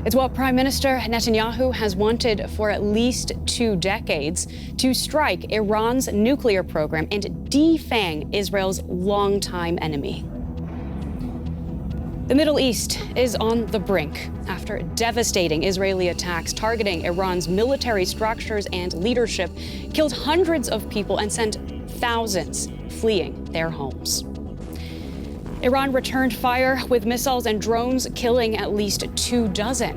It's what Prime Minister Netanyahu has wanted for at least 2 decades: to strike Iran's nuclear program and de-fang Israel's longtime enemy. The Middle East is on the brink after devastating Israeli attacks targeting Iran's military structures and leadership killed hundreds of people and sent thousands fleeing their homes. Iran returned fire with missiles and drones, killing at least 24.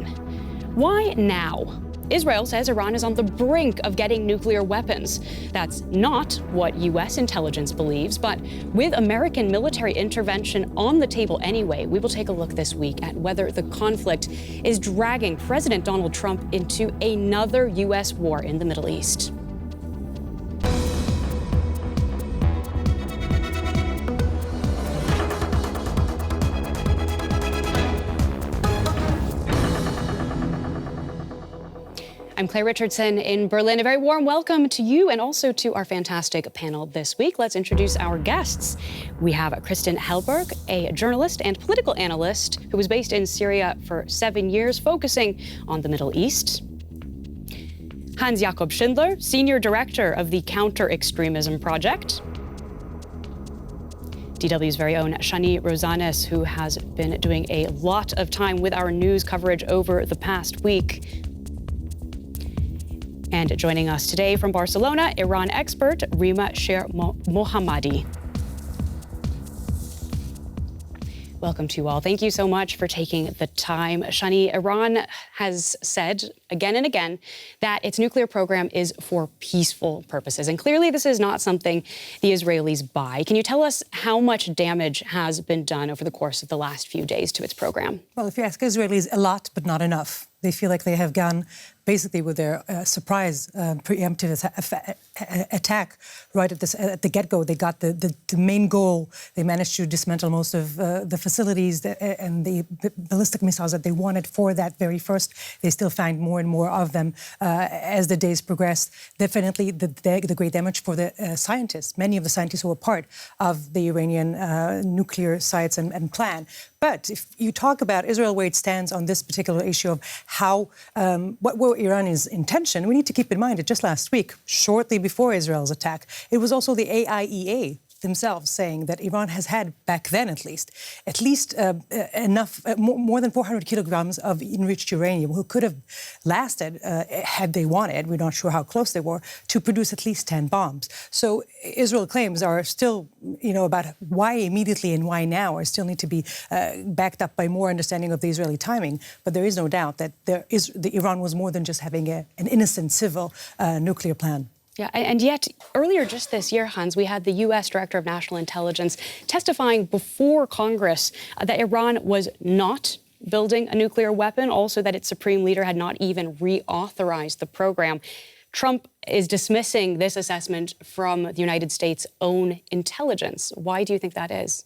Why now? Israel says Iran is on the brink of getting nuclear weapons. That's not what U.S. intelligence believes, but with American military intervention on the table anyway, we will take a look this week at whether the conflict is dragging President Donald Trump into another U.S. war in the Middle East. I'm Claire Richardson in Berlin. A very warm welcome to you and also to our fantastic panel this week. Let's introduce our guests. We have Kristin Helberg, a journalist and political analyst who was based in Syria for 7 years, focusing on the Middle East. Hans-Jakob Schindler, Senior Director of the Counter-Extremism Project. DW's very own Shani Rosanes, who has been doing a lot of time with our news coverage over the past week. And joining us today from Barcelona, Iran expert Rima Mohammadi. Welcome to you all. Thank you so much for taking the time. Shani, Iran has said again and again that its nuclear program is for peaceful purposes. And clearly this is not something the Israelis buy. Can you tell us how much damage has been done over the course of the last few days to its program? Well, if you ask Israelis, a lot, but not enough. They feel like they have gone basically with their surprise preemptive attack right at the get-go. They got the main goal. They managed to dismantle most of the facilities and the ballistic missiles that they wanted for that very first. They still find more and more of them as the days progress. Definitely the great damage for the scientists, many of the scientists who were part of the Iranian nuclear sites and plan. But if you talk about Israel, where it stands on this particular issue of how, what were Iran's intention, we need to keep in mind that just last week, shortly before Israel's attack, it was also the AIEA themselves saying that Iran has had, back then at least enough, more than 400 kilograms of enriched uranium, who could have lasted, had they wanted, we're not sure how close they were, to produce at least 10 bombs. So Israel claims are still, about why immediately and why now are still need to be backed up by more understanding of the Israeli timing. But there is no doubt that Iran was more than just having an innocent civil nuclear plan. Yeah, and yet earlier just this year, Hans, we had the U.S. Director of National Intelligence testifying before Congress that Iran was not building a nuclear weapon, also that its supreme leader had not even reauthorized the program. Trump is dismissing this assessment from the United States' own intelligence. Why do you think that is?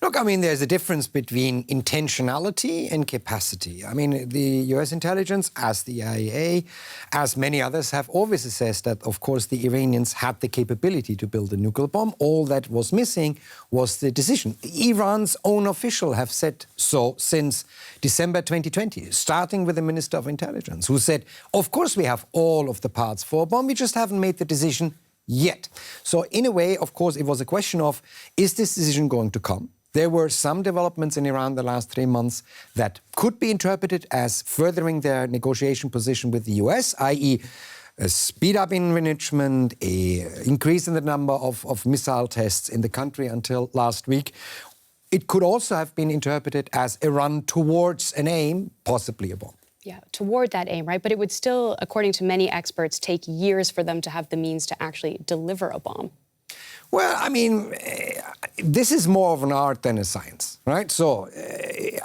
Look, there's a difference between intentionality and capacity. The U.S. intelligence, as the IAEA, as many others, have always assessed that, of course, the Iranians had the capability to build a nuclear bomb. All that was missing was the decision. Iran's own officials have said so since December 2020, starting with the Minister of Intelligence, who said, of course, we have all of the parts for a bomb, we just haven't made the decision yet. So, in a way, of course, it was a question of, is this decision going to come? There were some developments in Iran the last 3 months that could be interpreted as furthering their negotiation position with the US, i.e. a speed-up in enrichment, an increase in the number of missile tests in the country until last week. It could also have been interpreted as Iran towards an aim, possibly a bomb. Yeah, toward that aim, right? But it would still, according to many experts, take years for them to have the means to actually deliver a bomb. Well, this is more of an art than a science, right? So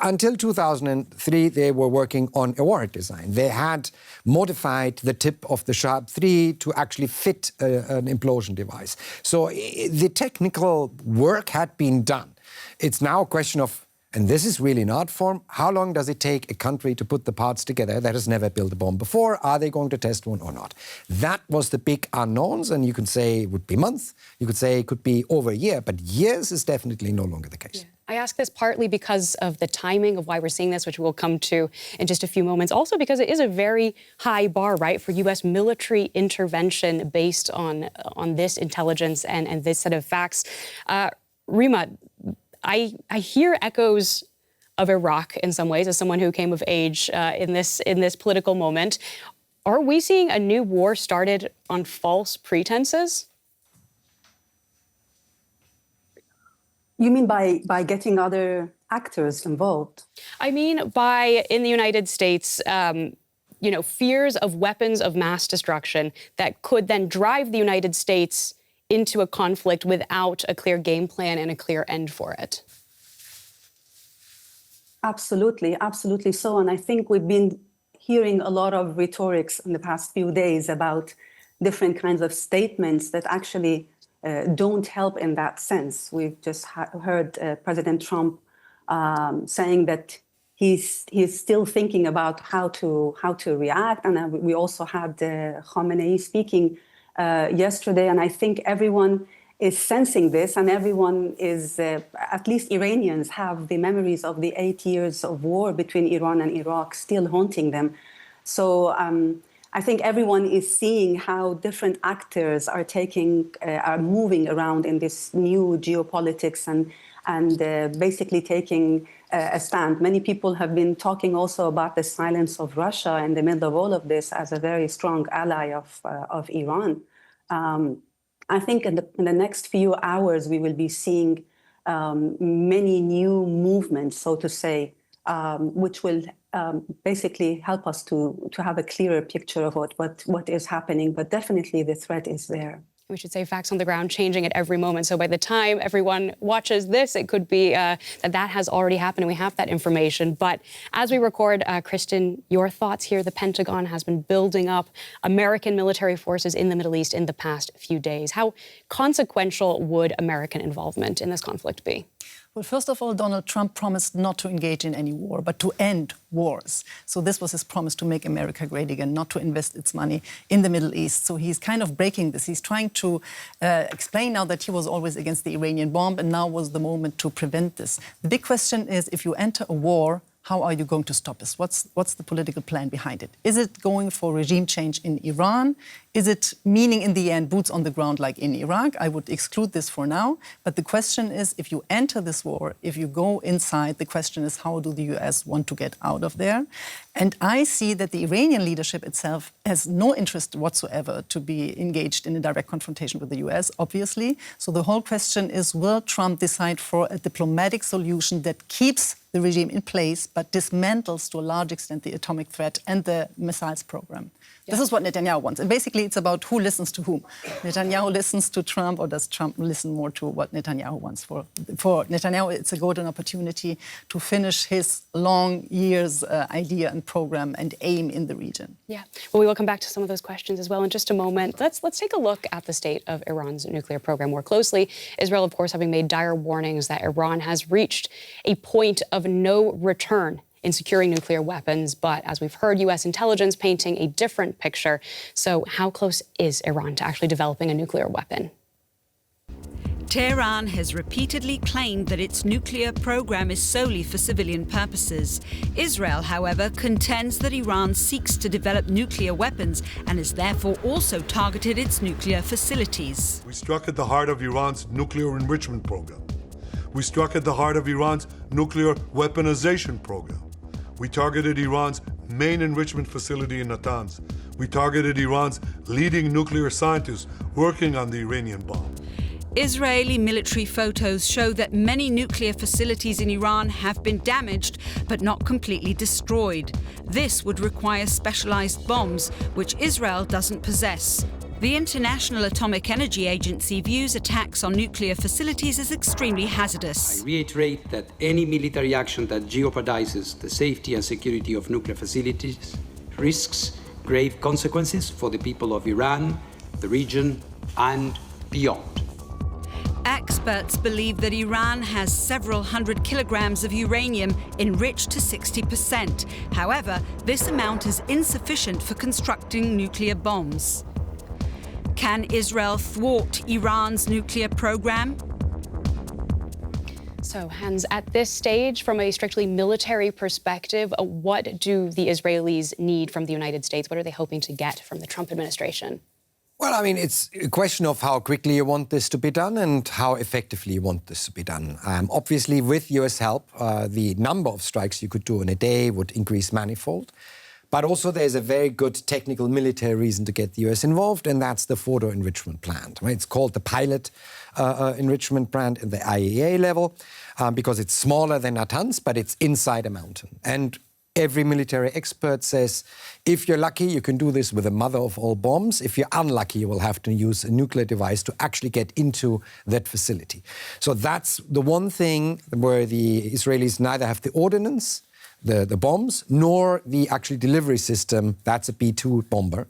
until 2003, they were working on a warhead design. They had modified the tip of the Sharp 3 to actually fit an implosion device. So the technical work had been done. It's now a question of, and this is really an art form, how long does it take a country to put the parts together that has never built a bomb before? Are they going to test one or not? That was the big unknowns, and you can say it would be months, you could say it could be over a year, but years is definitely no longer the case. Yeah. I ask this partly because of the timing of why we're seeing this, which we'll come to in just a few moments. Also because it is a very high bar, right, for U.S. military intervention based on this intelligence and this set of facts. Rima, I hear echoes of Iraq in some ways, as someone who came of age in this political moment. Are we seeing a new war started on false pretenses? You mean by getting other actors involved? I mean by, in the United States, fears of weapons of mass destruction that could then drive the United States into a conflict without a clear game plan and a clear end for it. Absolutely, absolutely so. And I think we've been hearing a lot of rhetorics in the past few days about different kinds of statements that actually don't help in that sense. We've just heard President Trump saying that he's still thinking about how to react, and we also had Khamenei speaking yesterday, and I think everyone is sensing this, and everyone is, at least Iranians have the memories of the 8 years of war between Iran and Iraq still haunting them. So I think everyone is seeing how different actors are moving around in this new geopolitics and basically taking a stand. Many people have been talking also about the silence of Russia in the middle of all of this as a very strong ally of Iran. I think in the next few hours, we will be seeing many new movements, so to say, which will basically help us to have a clearer picture of what is happening. But definitely the threat is there. We should say facts on the ground changing at every moment. So by the time everyone watches this, it could be that has already happened and we have that information. But as we record, Kristin, your thoughts here. The Pentagon has been building up American military forces in the Middle East in the past few days. How consequential would American involvement in this conflict be? Well, first of all, Donald Trump promised not to engage in any war, but to end wars. So this was his promise to make America great again, not to invest its money in the Middle East. So he's kind of breaking this. He's trying to explain now that he was always against the Iranian bomb, and now was the moment to prevent this. The big question is, if you enter a war, how are you going to stop this? What's the political plan behind it? Is it going for regime change in Iran? Is it meaning in the end boots on the ground like in Iraq? I would exclude this for now. But the question is, if you enter this war, if you go inside, the question is, how do the US want to get out of there? And I see that the Iranian leadership itself has no interest whatsoever to be engaged in a direct confrontation with the US, obviously. So the whole question is, will Trump decide for a diplomatic solution that keeps the regime in place, but dismantles to a large extent the atomic threat and the missiles program? Yeah. This is what Netanyahu wants. And basically, it's about who listens to whom. Netanyahu listens to Trump, or does Trump listen more to what Netanyahu wants? For Netanyahu, it's a golden opportunity to finish his long years idea and program and aim in the region. Yeah. Well, we will come back to some of those questions as well in just a moment. Let's take a look at the state of Iran's nuclear program more closely. Israel, of course, having made dire warnings that Iran has reached a point of no return in securing nuclear weapons. But as we've heard, U.S. intelligence painting a different picture. So how close is Iran to actually developing a nuclear weapon? Tehran has repeatedly claimed that its nuclear program is solely for civilian purposes. Israel, however, contends that Iran seeks to develop nuclear weapons and has therefore also targeted its nuclear facilities. We struck at the heart of Iran's nuclear enrichment program. We struck at the heart of Iran's nuclear weaponization program. We targeted Iran's main enrichment facility in Natanz. We targeted Iran's leading nuclear scientists working on the Iranian bomb. Israeli military photos show that many nuclear facilities in Iran have been damaged, but not completely destroyed. This would require specialized bombs, which Israel doesn't possess. The International Atomic Energy Agency views attacks on nuclear facilities as extremely hazardous. I reiterate that any military action that jeopardizes the safety and security of nuclear facilities risks grave consequences for the people of Iran, the region, and beyond. Experts believe that Iran has several hundred kilograms of uranium enriched to 60%. However, this amount is insufficient for constructing nuclear bombs. Can Israel thwart Iran's nuclear program? So, Hans, at this stage, from a strictly military perspective, what do the Israelis need from the United States? What are they hoping to get from the Trump administration? Well, I mean, it's a question of how quickly you want this to be done and how effectively you want this to be done. Obviously, with US help, the number of strikes you could do in a day would increase manifold. But also there's a very good technical military reason to get the US involved, and that's the photo enrichment plant. Right? It's called the pilot enrichment plant in the IAEA level because it's smaller than Natanz, but it's inside a mountain. And every military expert says, if you're lucky, you can do this with the mother of all bombs. If you're unlucky, you will have to use a nuclear device to actually get into that facility. So that's the one thing where the Israelis neither have the ordnance, the bombs, nor the actual delivery system. That's a B-2 bomber.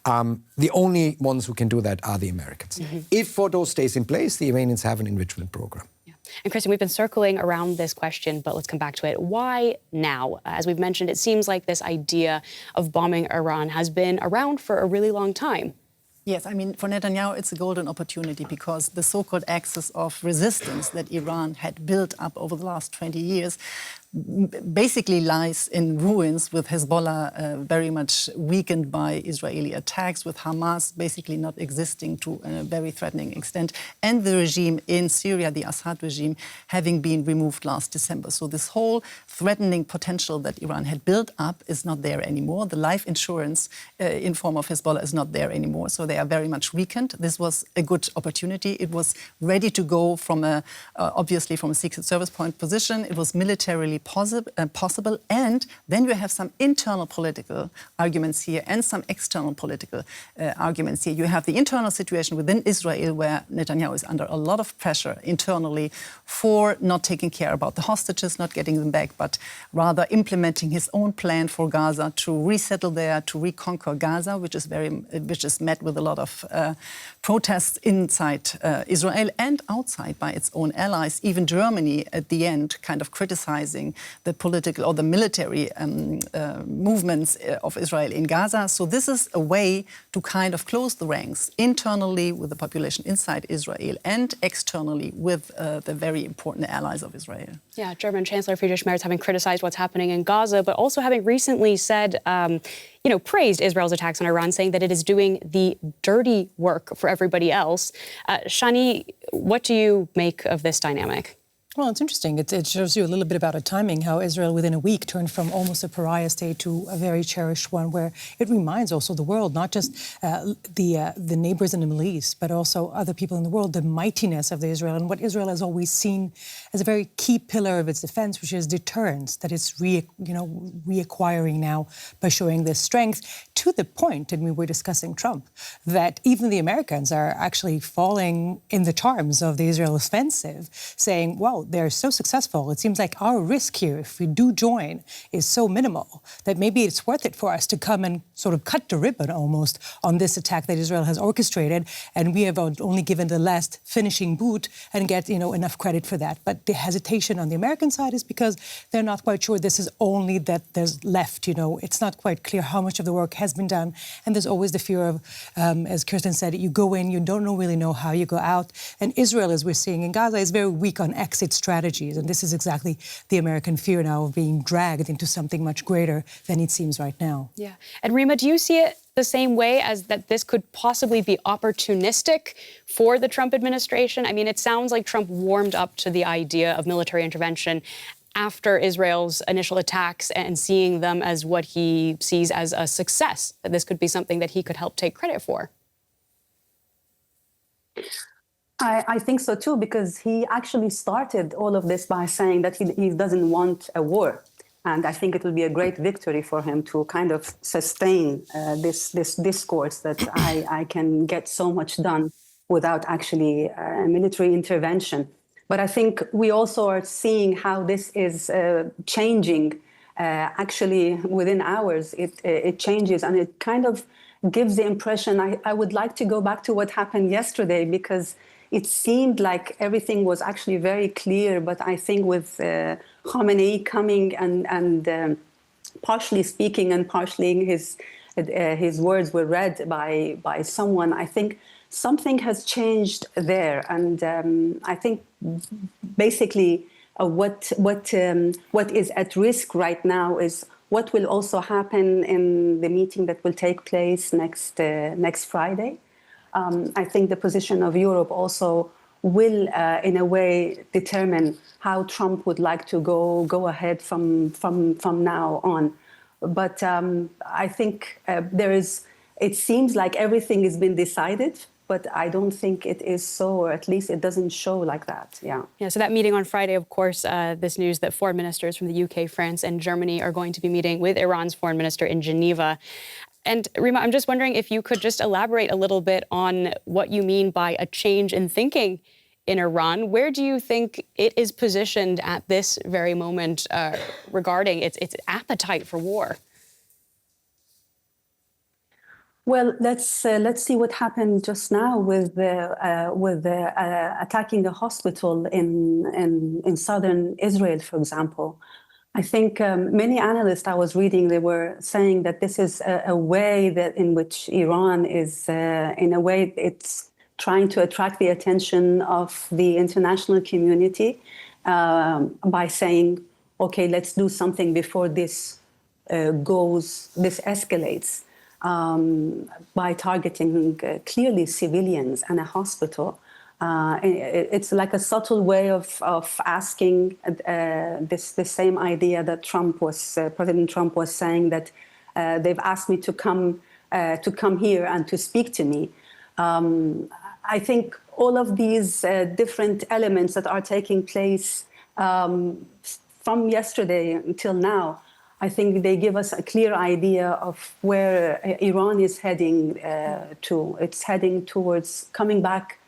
The only ones who can do that are the Americans. If photo stays in place, the Iranians have an enrichment program. And Kristin, we've been circling around this question, but let's come back to it. Why now? As we've mentioned, it seems like this idea of bombing Iran has been around for a really long time. Yes, I mean, for Netanyahu, it's a golden opportunity because the so-called axis of resistance that Iran had built up over the last 20 years basically lies in ruins, with Hezbollah very much weakened by Israeli attacks, with Hamas basically not existing to a very threatening extent, and the regime in Syria, the Assad regime, having been removed last December. So this whole threatening potential that Iran had built up is not there anymore. The life insurance in form of Hezbollah is not there anymore. So they are very much weakened. This was a good opportunity. It was ready to go from obviously from a Secret Service point position. It was militarily possible, and then you have some internal political arguments here and some external political arguments here. You have the internal situation within Israel, where Netanyahu is under a lot of pressure internally for not taking care about the hostages, not getting them back, but rather implementing his own plan for Gaza to resettle there, to reconquer Gaza, which is met with a lot of protests inside Israel and outside by its own allies. Even Germany, at the end, kind of criticizing the political or the military movements of Israel in Gaza. So this is a way to kind of close the ranks internally with the population inside Israel and externally with the very important allies of Israel. Yeah, German Chancellor Friedrich Merz having criticized what's happening in Gaza, but also having recently said, praised Israel's attacks on Iran, saying that it is doing the dirty work for everybody else. Shani, what do you make of this dynamic? Well, it's interesting. It shows you a little bit about a timing, how Israel within a week turned from almost a pariah state to a very cherished one, where it reminds also the world, not just the neighbors in the Middle East, but also other people in the world, the mightiness of Israel and what Israel has always seen as a very key pillar of its defense, which is deterrence, that it's reacquiring now by showing this strength, to the point, and we were discussing Trump, that even the Americans are actually falling in the charms of the Israel offensive, saying, well, they're so successful. It seems like our risk here, if we do join, is so minimal that maybe it's worth it for us to come and sort of cut the ribbon almost on this attack that Israel has orchestrated, and we have only given the last finishing boot and get enough credit for that. But the hesitation on the American side is because they're not quite sure this is only that there's left. It's not quite clear how much of the work has been done, and there's always the fear of, as Kristin said, you go in, you don't really know how you go out. And Israel, as we're seeing in Gaza, is very weak on exit strategies, and this is exactly the American fear now of being dragged into something much greater than it seems right now. Yeah, and Rima, do you see it the same way as that this could possibly be opportunistic for the Trump administration? I mean, it sounds like Trump warmed up to the idea of military intervention after Israel's initial attacks and seeing them as what he sees as a success, that this could be something that he could help take credit for. I think so too, because he actually started all of this by saying that he doesn't want a war. And I think it will be a great victory for him to kind of sustain this discourse that I can get so much done without actually a military intervention. But I think we also are seeing how this is changing. Actually, within hours, it changes, and it kind of gives the impression. I would like to go back to what happened yesterday, because it seemed like everything was actually very clear. But I think with Khamenei coming and partially speaking and partially his words were read by someone, I think something has changed there. And I think basically what is at risk right now is what will also happen in the meeting that will take place next Friday. I think the position of Europe also will, in a way, determine how Trump would like to go ahead from now on. But I think it seems like everything has been decided, but I don't think it is so, or at least it doesn't show like that. Yeah. Yeah. So that meeting on Friday, of course, this news that foreign ministers from the UK, France, and Germany are going to be meeting with Iran's foreign minister in Geneva. And Rima, I'm just wondering if you could just elaborate a little bit on what you mean by a change in thinking in Iran. Where do you think it is positioned at this very moment regarding its appetite for war? Well, let's see what happened just now with attacking the hospital in southern Israel, for example. I think many analysts I was reading, they were saying that this is a way that in which Iran is, in a way, it's trying to attract the attention of the international community by saying, okay, let's do something before this escalates. By targeting clearly civilians and a hospital. It's like a subtle way of asking the same idea that President Trump was saying, that they've asked me to come here and to speak to me. I think all of these different elements that are taking place from yesterday until now, I think they give us a clear idea of where Iran is heading to. It's heading towards coming back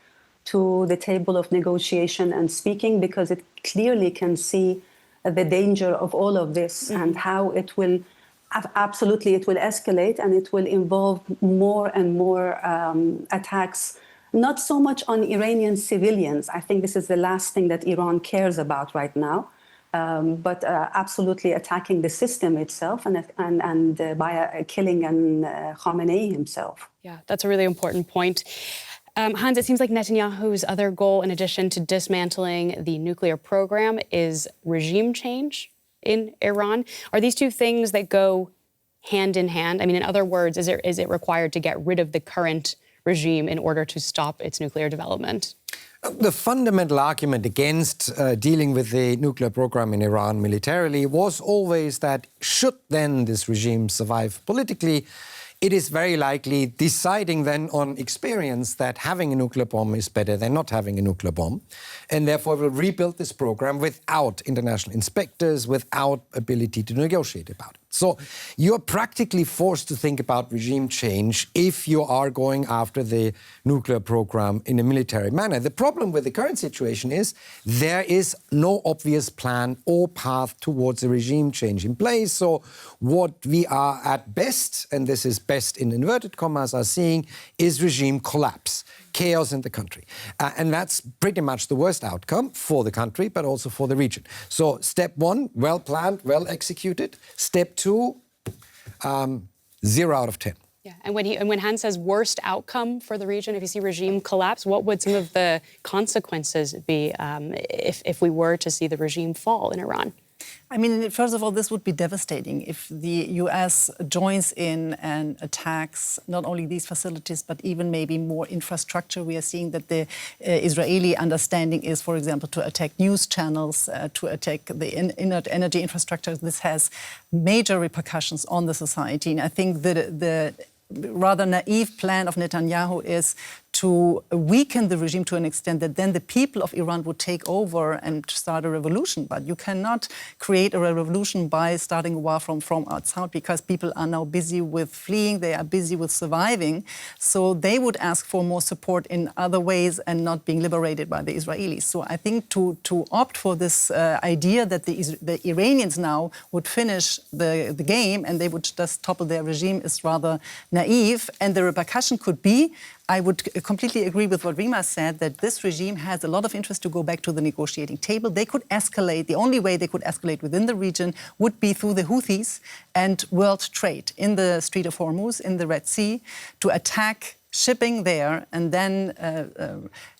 to the table of negotiation and speaking, because it clearly can see the danger of all of this and how it will escalate, and it will involve more and more attacks, not so much on Iranian civilians. I think this is the last thing that Iran cares about right now. But absolutely attacking the system itself and by killing Khamenei himself. Yeah, that's a really important point. Hans, it seems like Netanyahu's other goal, in addition to dismantling the nuclear program, is regime change in Iran. Are these two things that go hand in hand? I mean, in other words, is it required to get rid of the current regime in order to stop its nuclear development? The fundamental argument against dealing with the nuclear program in Iran militarily was always that should then this regime survive politically, it is very likely deciding then on experience that having a nuclear bomb is better than not having a nuclear bomb, and therefore will rebuild this program without international inspectors, without ability to negotiate about it. So you're practically forced to think about regime change if you are going after the nuclear program in a military manner. The problem with the current situation is there is no obvious plan or path towards a regime change in place. So what we are at best, and this is best in inverted commas, are seeing is regime collapse. Chaos in the country. And that's pretty much the worst outcome for the country, but also for the region. So step one, well planned, well executed. Step two, 0 out of 10. Yeah, and when Hans says worst outcome for the region, if you see regime collapse, what would some of the consequences be if we were to see the regime fall in Iran? I mean, first of all, this would be devastating if the US joins in and attacks not only these facilities, but even maybe more infrastructure. We are seeing that the Israeli understanding is, for example, to attack news channels, to attack the inert energy infrastructure. This has major repercussions on the society. And I think the rather naive plan of Netanyahu is to weaken the regime to an extent that then the people of Iran would take over and start a revolution. But you cannot create a revolution by starting a war from outside, because people are now busy with fleeing, they are busy with surviving. So they would ask for more support in other ways and not being liberated by the Israelis. So I think to opt for this idea that the Iranians now would finish the game and they would just topple their regime is rather naive. And the repercussion could be, I would completely agree with what Rima said, that this regime has a lot of interest to go back to the negotiating table. They could escalate. The only way they could escalate within the region would be through the Houthis and world trade in the Strait of Hormuz, in the Red Sea, to attack shipping there and then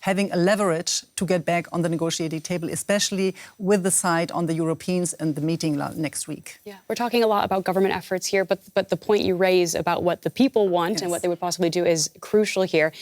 having a leverage to get back on the negotiating table, especially with the side on the Europeans and the meeting next week. Yeah, we're talking a lot about government efforts here, but the point you raise about what the people want and what they would possibly do is crucial here.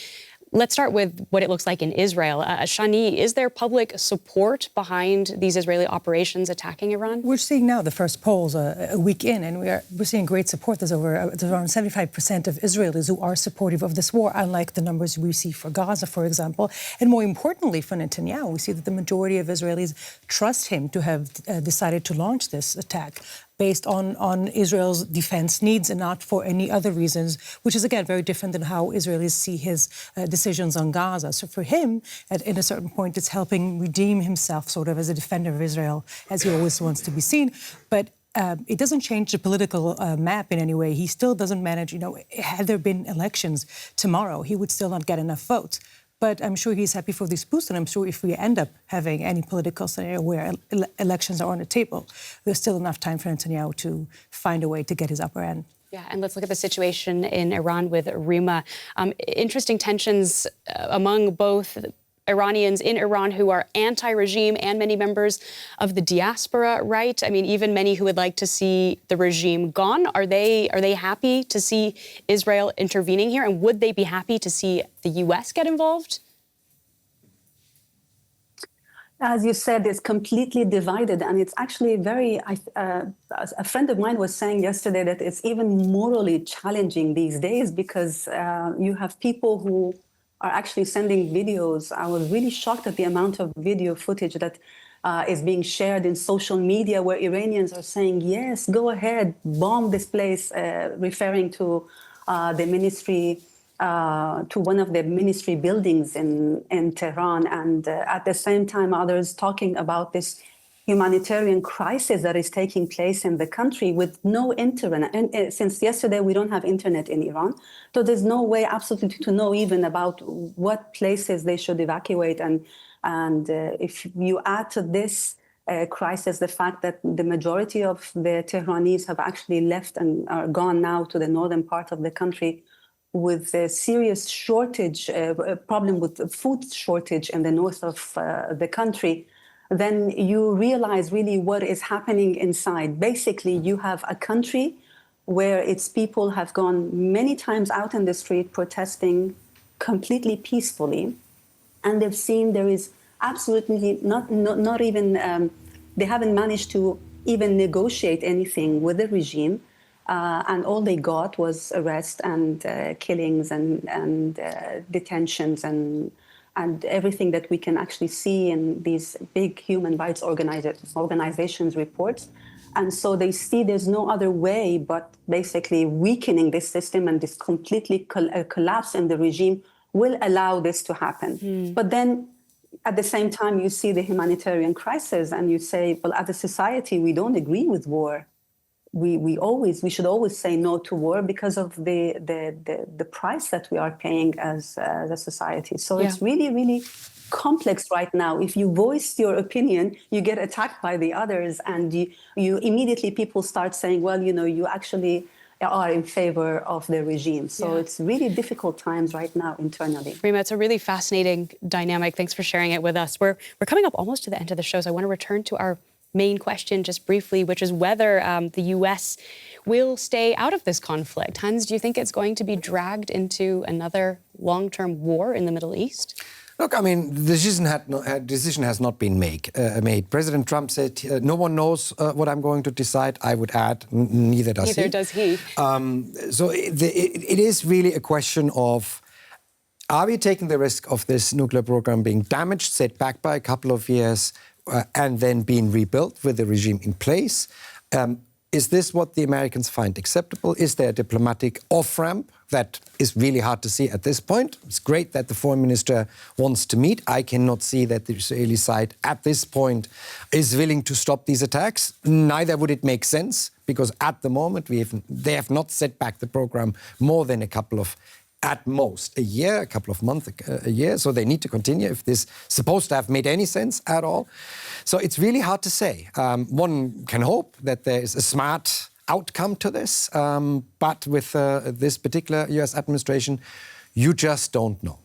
Let's start with what it looks like in Israel. Shani, is there public support behind these Israeli operations attacking Iran? We're seeing now the first polls a week in, and we're seeing great support. There's around 75% of Israelis who are supportive of this war, unlike the numbers we see for Gaza, for example. And more importantly, for Netanyahu, we see that the majority of Israelis trust him to have decided to launch this attack based on Israel's defense needs and not for any other reasons, which is, again, very different than how Israelis see his decisions on Gaza. So for him, at a certain point, it's helping redeem himself sort of as a defender of Israel, as he always wants to be seen. But it doesn't change the political map in any way. He still doesn't manage, had there been elections tomorrow, he would still not get enough votes. But I'm sure he's happy for this boost, and I'm sure if we end up having any political scenario where elections are on the table, there's still enough time for Netanyahu to find a way to get his upper end. Yeah, and let's look at the situation in Iran with Rima. Interesting tensions among both Iranians in Iran who are anti-regime and many members of the diaspora, right? I mean, even many who would like to see the regime gone. Are they happy to see Israel intervening here? And would they be happy to see the U.S. get involved? As you said, it's completely divided, and it's actually a friend of mine was saying yesterday that it's even morally challenging these days because you have people who are actually sending videos. I was really shocked at the amount of video footage that is being shared in social media where Iranians are saying, yes, go ahead, bomb this place, referring to the ministry, to one of the ministry buildings in Tehran. And at the same time, others talking about this humanitarian crisis that is taking place in the country with no internet. And since yesterday, we don't have internet in Iran. So there's no way absolutely to know even about what places they should evacuate. And if you add to this crisis the fact that the majority of the Tehranis have actually left and are gone now to the northern part of the country with a serious shortage, problem with food shortage in the north of the country, then you realize really what is happening inside. Basically, you have a country where its people have gone many times out in the street protesting completely peacefully, and they've seen there is absolutely not even, they haven't managed to even negotiate anything with the regime, and all they got was arrest and killings and detentions and everything that we can actually see in these big human rights organizations' reports. And so they see there's no other way but basically weakening this system, and this completely collapse in the regime will allow this to happen. But then at the same time, you see the humanitarian crisis and you say, well, as a society, we don't agree with war. We should always say no to war because of the price that we are paying as a society. So it's really, really complex right now. If you voice your opinion, you get attacked by the others, and you immediately people start saying, well, you actually are in favor of the regime. So it's really difficult times right now internally. Rima, it's a really fascinating dynamic. Thanks for sharing it with us. We're coming up almost to the end of the show, so I want to return to our main question just briefly, which is whether the U.S. will stay out of this conflict. Hans, do you think it's going to be dragged into another long-term war in the Middle East? Look, I mean, the decision has not been made. President Trump said, no one knows what I'm going to decide. I would add, neither does he. Neither does he. So it is really a question of, are we taking the risk of this nuclear program being damaged, set back by a couple of years, and then being rebuilt with the regime in place? Is this what the Americans find acceptable? Is there a diplomatic off-ramp? That is really hard to see at this point. It's great that the foreign minister wants to meet. I cannot see that the Israeli side at this point is willing to stop these attacks. Neither would it make sense, because at the moment they have not set back the program more than a couple of, at most, a year, a couple of months, a year. So they need to continue if this is supposed to have made any sense at all. So it's really hard to say. One can hope that there is a smart outcome to this. But with this particular US administration, You just don't know.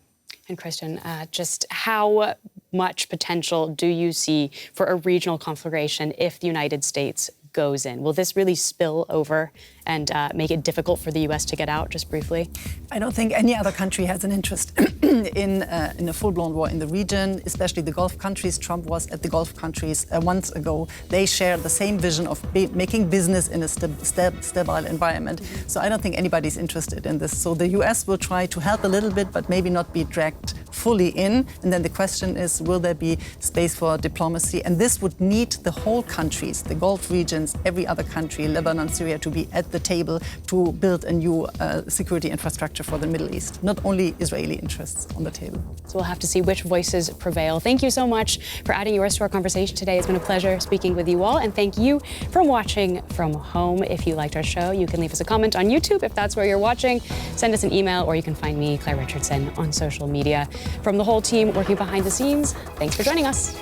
And Kristin, just how much potential do you see for a regional conflagration if the United States goes in? Will this really spill over and make it difficult for the U.S. to get out, just briefly? I don't think any other country has an interest in a full-blown war in the region, especially the Gulf countries. Trump was at the Gulf countries months ago. They share the same vision of making business in a stable environment. So I don't think anybody's interested in this. So the U.S. will try to help a little bit, but maybe not be dragged fully in. And then the question is, will there be space for diplomacy? And this would need the whole countries, the Gulf regions, every other country, Lebanon, Syria, to be at the table to build a new security infrastructure for the Middle East, not only Israeli interests on the table. So we'll have to see which voices prevail. Thank you so much for adding yours to our conversation today. It's been a pleasure speaking with you all, and thank you for watching from home. If you liked our show, you can leave us a comment on YouTube if that's where you're watching. Send us an email, or you can find me, Claire Richardson, on social media. From the whole team working behind the scenes, thanks for joining us.